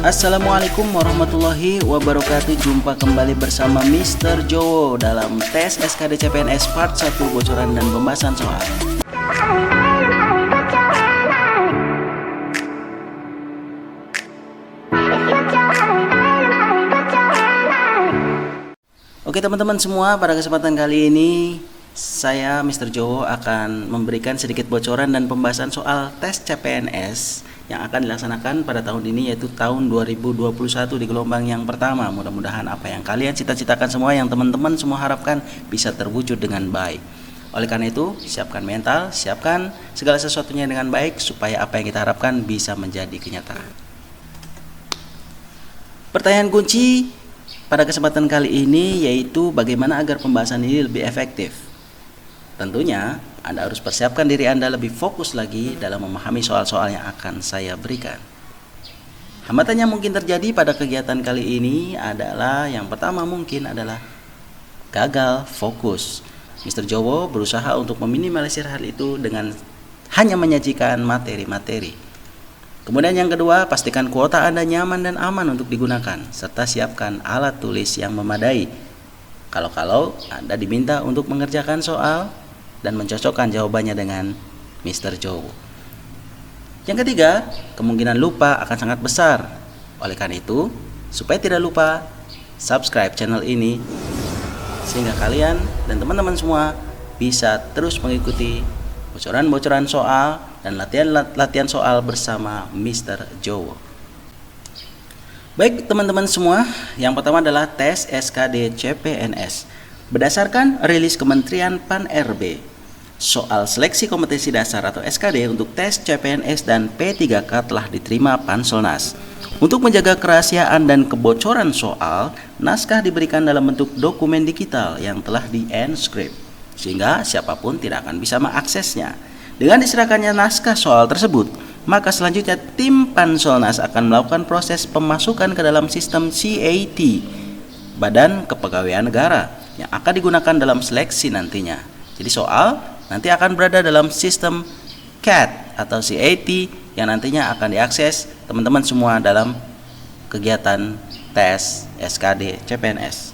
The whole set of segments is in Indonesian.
Assalamualaikum warahmatullahi wabarakatuh. Jumpa kembali bersama Mr. Jowo dalam tes SKD CPNS part 1 bocoran dan pembahasan soal. Oke teman-teman semua, pada kesempatan kali ini saya Mr. Jowo akan memberikan sedikit bocoran dan pembahasan soal tes CPNS yang akan dilaksanakan pada tahun ini, yaitu tahun 2021 di gelombang yang pertama. Mudah-mudahan apa yang kalian cita-citakan semua, yang teman-teman semua harapkan, bisa terwujud dengan baik. Oleh karena itu, siapkan mental, siapkan segala sesuatunya dengan baik supaya apa yang kita harapkan bisa menjadi kenyataan. Pertanyaan kunci pada kesempatan kali ini yaitu bagaimana agar pembahasan ini lebih efektif. Tentunya Anda harus persiapkan diri Anda lebih fokus lagi dalam memahami soal-soal yang akan saya berikan. Hambatan yang mungkin terjadi pada kegiatan kali ini adalah, yang pertama mungkin adalah gagal fokus. Mr. Jowo berusaha untuk meminimalisir hal itu dengan hanya menyajikan materi-materi. Kemudian yang kedua, pastikan kuota Anda nyaman dan aman untuk digunakan, serta siapkan alat tulis yang memadai. Kalau Anda diminta untuk mengerjakan soal dan mencocokkan jawabannya dengan Mr. Jowo. Yang ketiga, kemungkinan lupa akan sangat besar. Oleh karena itu, supaya tidak lupa, subscribe channel ini sehingga kalian dan teman-teman semua bisa terus mengikuti bocoran-bocoran soal dan latihan soal bersama Mr. Jowo. Baik teman-teman semua, yang pertama adalah tes SKD CPNS. Berdasarkan rilis Kementerian Pan-RB, soal seleksi kompetensi dasar atau SKD untuk tes CPNS dan P3K telah diterima Panselnas. Untuk menjaga kerahasiaan dan kebocoran soal, naskah diberikan dalam bentuk dokumen digital yang telah di-enscript, sehingga siapapun tidak akan bisa mengaksesnya. Dengan diserahkannya naskah soal tersebut, maka selanjutnya tim Panselnas akan melakukan proses pemasukan ke dalam sistem CAT, Badan Kepegawaian Negara, yang akan digunakan dalam seleksi nantinya. Jadi soal nanti akan berada dalam sistem CAT atau CAT yang nantinya akan diakses teman-teman semua dalam kegiatan tes SKD CPNS.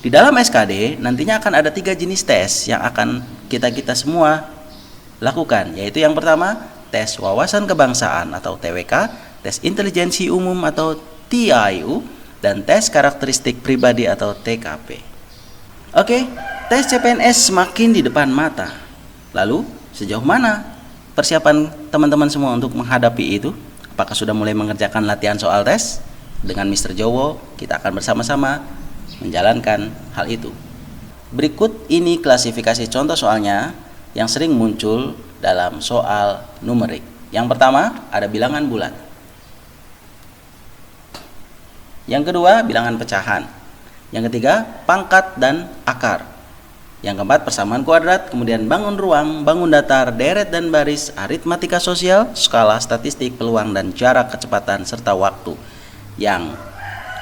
Di dalam SKD nantinya akan ada 3 jenis tes yang akan kita semua lakukan, yaitu yang pertama, tes wawasan kebangsaan atau TWK, tes intelijensi umum atau TIU, dan tes karakteristik pribadi atau TKP. Oke, tes CPNS semakin di depan mata. Lalu, sejauh mana persiapan teman-teman semua untuk menghadapi itu? Apakah sudah mulai mengerjakan latihan soal tes? Dengan Mr. Jowo, kita akan bersama-sama menjalankan hal itu. Berikut ini klasifikasi contoh soalnya yang sering muncul dalam soal numerik. Yang pertama, ada bilangan bulat. Yang kedua, bilangan pecahan. Yang ketiga, pangkat dan akar. Yang keempat, persamaan kuadrat, kemudian bangun ruang, bangun datar, deret dan baris, aritmatika sosial, skala statistik, peluang dan jarak kecepatan, serta waktu. Yang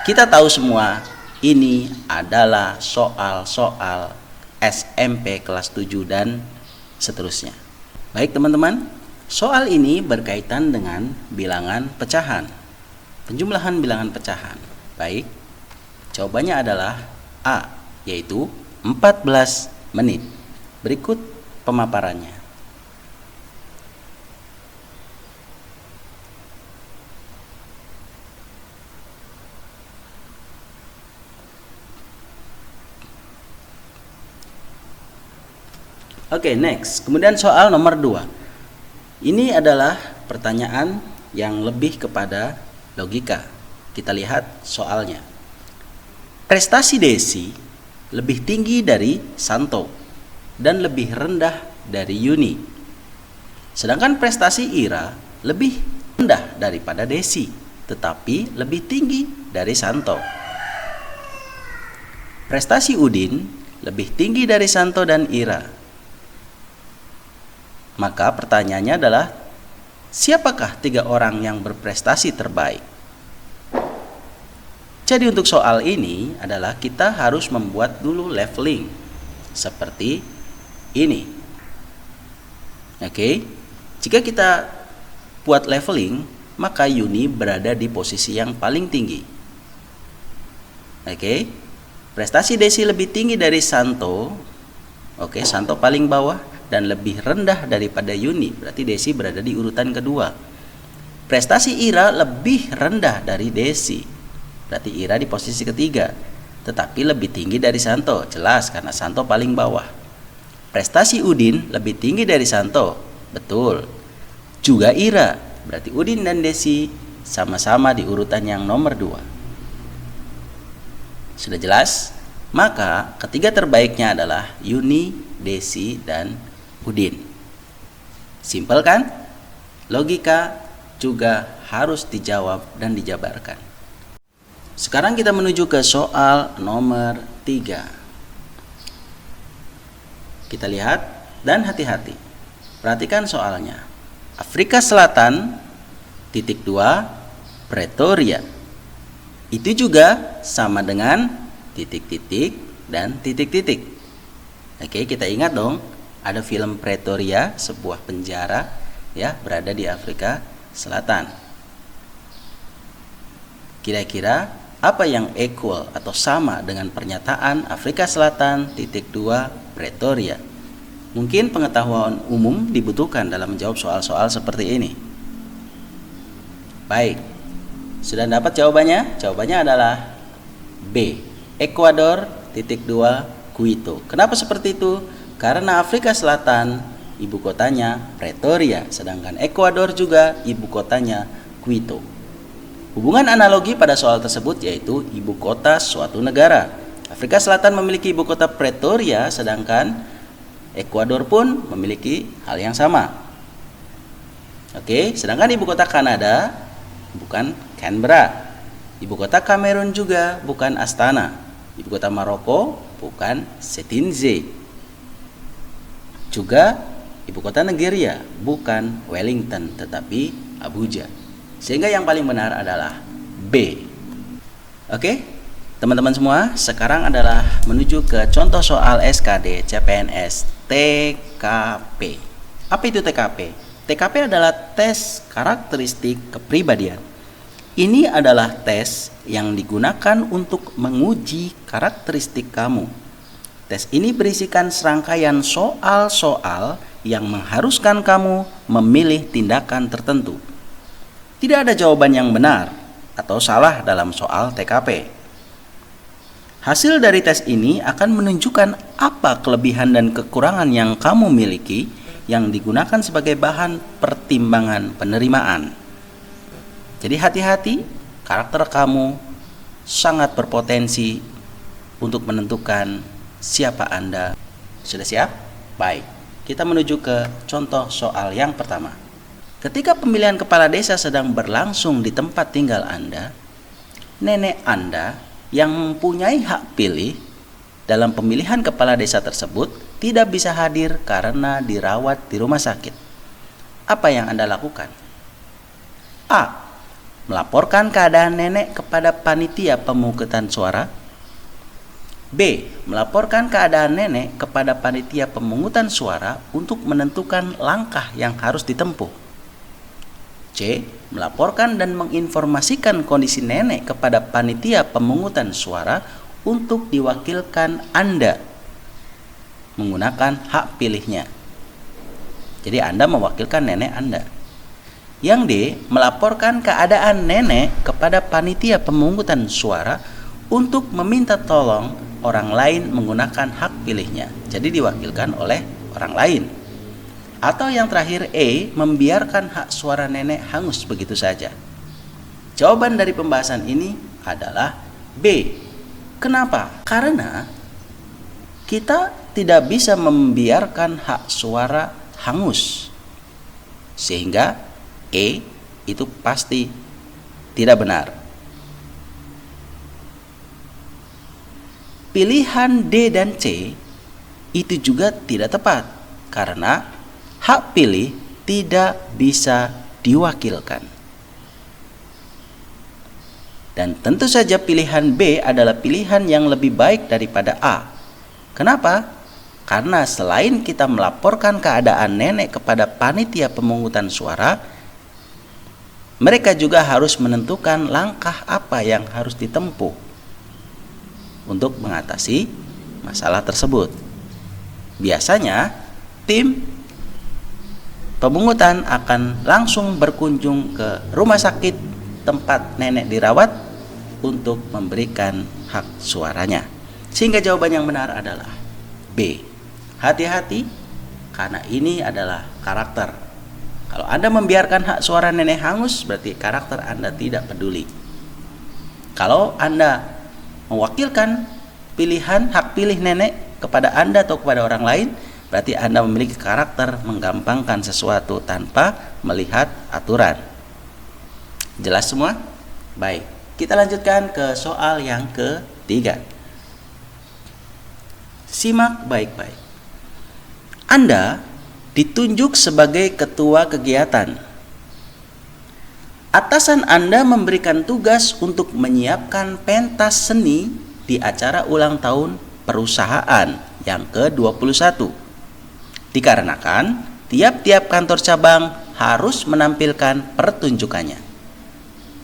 kita tahu semua, ini adalah soal-soal SMP kelas 7 dan seterusnya. Baik teman-teman, soal ini berkaitan dengan bilangan pecahan, penjumlahan bilangan pecahan. Baik, jawabannya adalah A, yaitu 14 menit. Berikut pemaparannya. Oke, next. Kemudian soal nomor 2. Ini adalah pertanyaan yang lebih kepada logika. Kita lihat soalnya. Prestasi Desi lebih tinggi dari Santo dan lebih rendah dari Yuni. Sedangkan prestasi Ira lebih rendah daripada Desi, tetapi lebih tinggi dari Santo. Prestasi Udin lebih tinggi dari Santo dan Ira. Maka pertanyaannya adalah, siapakah 3 orang yang berprestasi terbaik? Jadi untuk soal ini adalah kita harus membuat dulu leveling seperti ini. Oke. Jika kita buat leveling, maka Yuni berada di posisi yang paling tinggi. Oke, prestasi Desi lebih tinggi dari Santo. Oke, Santo paling bawah dan lebih rendah daripada Yuni, berarti Desi berada di urutan kedua. Prestasi Ira lebih rendah dari Desi, berarti Ira di posisi ketiga, tetapi lebih tinggi dari Santo, jelas karena Santo paling bawah. Prestasi Udin lebih tinggi dari Santo, betul. Juga Ira, berarti Udin dan Desi sama-sama di urutan yang nomor 2. Sudah jelas? Maka ketiga terbaiknya adalah Yuni, Desi, dan Udin. Simpel kan? Logika juga harus dijawab dan dijabarkan. Sekarang kita menuju ke soal nomor 3. Kita lihat dan hati-hati. Perhatikan soalnya. Afrika Selatan, titik 2, Pretoria. Itu juga sama dengan titik-titik dan titik-titik. Oke, kita ingat dong, ada film Pretoria, sebuah penjara ya, berada di Afrika Selatan. Kira-kira apa yang equal atau sama dengan pernyataan Afrika Selatan, titik 2, Pretoria? Mungkin pengetahuan umum dibutuhkan dalam menjawab soal-soal seperti ini. Baik. Sudah dapat jawabannya? Jawabannya adalah B. Ekuador, titik 2, Quito. Kenapa seperti itu? Karena Afrika Selatan ibu kotanya Pretoria, sedangkan Ekuador juga ibu kotanya Quito. Hubungan analogi pada soal tersebut yaitu ibu kota suatu negara. Afrika Selatan memiliki ibu kota Pretoria, sedangkan Ekuador pun memiliki hal yang sama. Oke, sedangkan ibu kota Kanada bukan Canberra. Ibu kota Kamerun juga bukan Astana. Ibu kota Maroko bukan Setinze. Juga ibu kota Nigeria bukan Wellington tetapi Abuja. Sehingga yang paling benar adalah B. Oke, teman-teman semua, sekarang adalah menuju ke contoh soal SKD CPNS TKP. Apa itu TKP? TKP adalah tes karakteristik kepribadian. Ini adalah tes yang digunakan untuk menguji karakteristik kamu. Tes ini berisikan serangkaian soal-soal yang mengharuskan kamu memilih tindakan tertentu. Tidak ada jawaban yang benar atau salah dalam soal TKP. Hasil dari tes ini akan menunjukkan apa kelebihan dan kekurangan yang kamu miliki yang digunakan sebagai bahan pertimbangan penerimaan. Jadi hati-hati, karakter kamu sangat berpotensi untuk menentukan siapa Anda. Sudah siap? Baik, kita menuju ke contoh soal yang pertama. Ketika pemilihan kepala desa sedang berlangsung di tempat tinggal Anda, nenek Anda yang mempunyai hak pilih dalam pemilihan kepala desa tersebut tidak bisa hadir karena dirawat di rumah sakit. Apa yang Anda lakukan? A. Melaporkan keadaan nenek kepada panitia pemungutan suara. B. Melaporkan keadaan nenek kepada panitia pemungutan suara untuk menentukan langkah yang harus ditempuh. C. Melaporkan dan menginformasikan kondisi nenek kepada panitia pemungutan suara untuk diwakilkan Anda menggunakan hak pilihnya. Jadi Anda mewakilkan nenek Anda. Yang D. Melaporkan keadaan nenek kepada panitia pemungutan suara untuk meminta tolong orang lain menggunakan hak pilihnya. Jadi diwakilkan oleh orang lain. Atau yang terakhir E. Membiarkan hak suara nenek hangus begitu saja. Jawaban dari pembahasan ini adalah B. Kenapa? Karena kita tidak bisa membiarkan hak suara hangus. Sehingga E itu pasti tidak benar. Pilihan D dan C itu juga tidak tepat karena hak pilih tidak bisa diwakilkan. Dan tentu saja pilihan B adalah pilihan yang lebih baik daripada A. Kenapa? Karena selain kita melaporkan keadaan nenek kepada panitia pemungutan suara, mereka juga harus menentukan langkah apa yang harus ditempuh untuk mengatasi masalah tersebut. Biasanya, tim pemungutan akan langsung berkunjung ke rumah sakit tempat nenek dirawat untuk memberikan hak suaranya. Sehingga jawaban yang benar adalah B. Hati-hati, karena ini adalah karakter. Kalau Anda membiarkan hak suara nenek hangus, berarti karakter Anda tidak peduli. Kalau Anda mewakilkan pilihan hak pilih nenek kepada Anda atau kepada orang lain, berarti Anda memiliki karakter menggampangkan sesuatu tanpa melihat aturan. Jelas semua? Baik, kita lanjutkan ke soal yang ketiga. Simak baik-baik. Anda ditunjuk sebagai ketua kegiatan. Atasan Anda memberikan tugas untuk menyiapkan pentas seni di acara ulang tahun perusahaan yang ke-21. Dikarenakan tiap-tiap kantor cabang harus menampilkan pertunjukannya.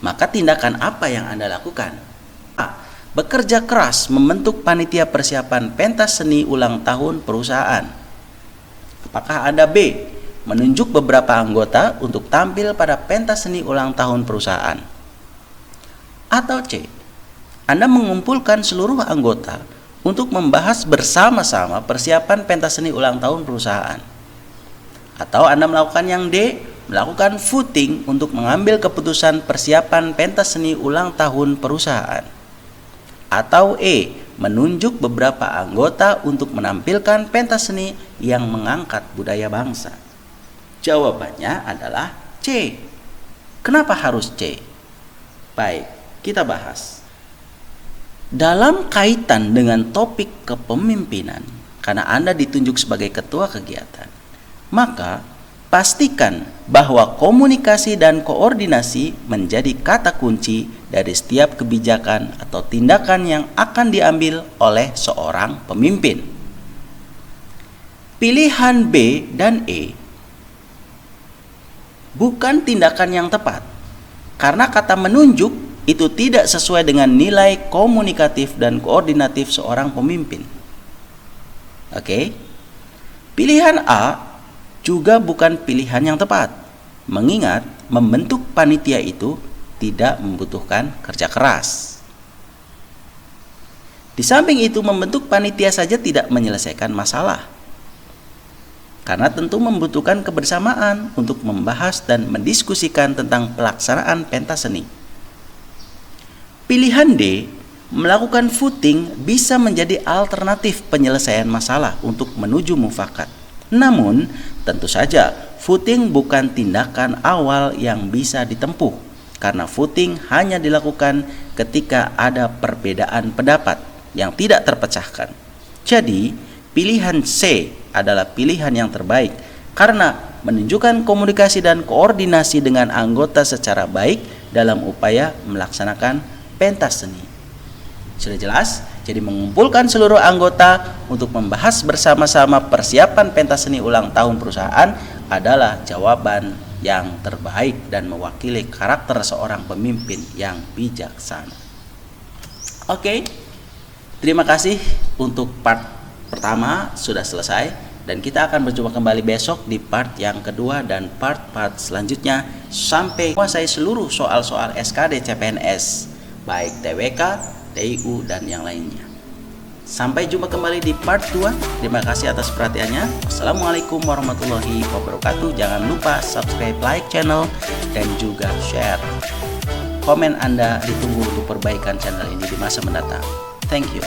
Maka tindakan apa yang Anda lakukan? A. Bekerja keras membentuk panitia persiapan pentas seni ulang tahun perusahaan. Apakah Anda B. Menunjuk beberapa anggota untuk tampil pada pentas seni ulang tahun perusahaan? Atau C. Anda mengumpulkan seluruh anggota untuk membahas bersama-sama persiapan pentas seni ulang tahun perusahaan? Atau Anda melakukan yang D. Melakukan voting untuk mengambil keputusan persiapan pentas seni ulang tahun perusahaan? Atau E. Menunjuk beberapa anggota untuk menampilkan pentas seni yang mengangkat budaya bangsa? Jawabannya adalah C. Kenapa harus C? Baik, kita bahas. Dalam kaitan dengan topik kepemimpinan, karena Anda ditunjuk sebagai ketua kegiatan, maka pastikan bahwa komunikasi dan koordinasi menjadi kata kunci dari setiap kebijakan atau tindakan yang akan diambil oleh seorang pemimpin. Pilihan B dan E bukan tindakan yang tepat, karena kata menunjuk itu tidak sesuai dengan nilai komunikatif dan koordinatif seorang pemimpin. Oke? Pilihan A juga bukan pilihan yang tepat, mengingat membentuk panitia itu tidak membutuhkan kerja keras. Di samping itu, membentuk panitia saja tidak menyelesaikan masalah, karena tentu membutuhkan kebersamaan untuk membahas dan mendiskusikan tentang pelaksanaan pentas seni. Pilihan D, melakukan voting, bisa menjadi alternatif penyelesaian masalah untuk menuju mufakat. Namun, tentu saja voting bukan tindakan awal yang bisa ditempuh, karena voting hanya dilakukan ketika ada perbedaan pendapat yang tidak terpecahkan. Jadi, pilihan C adalah pilihan yang terbaik karena menunjukkan komunikasi dan koordinasi dengan anggota secara baik dalam upaya melaksanakan pentas seni. Sudah jelas? Jadi mengumpulkan seluruh anggota untuk membahas bersama-sama persiapan pentas seni ulang tahun perusahaan adalah jawaban yang terbaik dan mewakili karakter seorang pemimpin yang bijaksana. Oke, terima kasih untuk part pertama sudah selesai, dan kita akan berjumpa kembali besok di part yang kedua dan part-part selanjutnya sampai menguasai seluruh soal-soal SKD CPNS, baik TWK, TIU, dan yang lainnya. Sampai jumpa kembali di part 2. Terima kasih atas perhatiannya. Assalamualaikum warahmatullahi wabarakatuh. Jangan lupa subscribe, like channel, dan juga share. Komen Anda ditunggu untuk perbaikan channel ini di masa mendatang. Thank you.